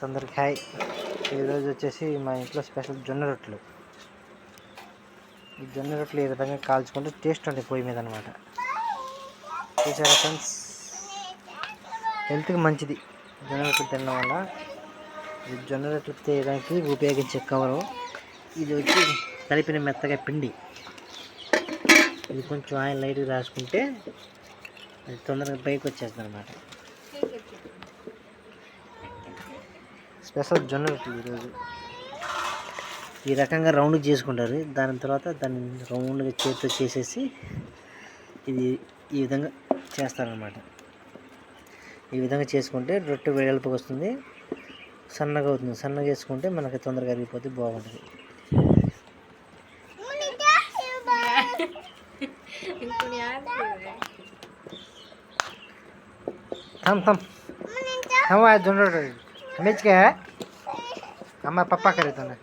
అందరికి హాయ్. ఈరోజు వచ్చేసి మా ఇంట్లో స్పెషల్ జొన్న రొట్టెలు. ఈ జొన్న రొట్టెలు ఈ విధంగా కాల్చుకుంటే టేస్ట్ ఉంటాయి పొయ్యి మీద అనమాట. చూసారా ఫ్రెండ్స్, హెల్త్కి మంచిది జొన్న రొట్టెలు తినడం వల్ల. ఇది జొన్న రొట్టెలు తీయడానికి ఉపయోగించే కవరు. ఇది వచ్చి కలిపిన మెత్తగా పిండి. ఇది కొంచెం ఆయిల్ లైట్గా రాసుకుంటే అది తొందరగా పైకి వచ్చేస్తుంది అనమాట. స్పెషల్ జొన్న రొట్టెలు ఈరోజు ఈ రకంగా రౌండ్ చేసుకుంటారు. దాని తర్వాత దాన్ని రౌండ్గా చేతితో చేసేసి ఇది ఈ విధంగా చేస్తారనమాట. ఈ విధంగా చేసుకుంటే రొట్టె వెడల్పుగా వస్తుంది, సన్నగా అవుతుంది. సన్నగా చేసుకుంటే మనకి తొందరగా అరిగిపోతే బాగుంటుంది. थम थम हम आज जोन रोटी मिर्च के है हमारे पापा करे तो ना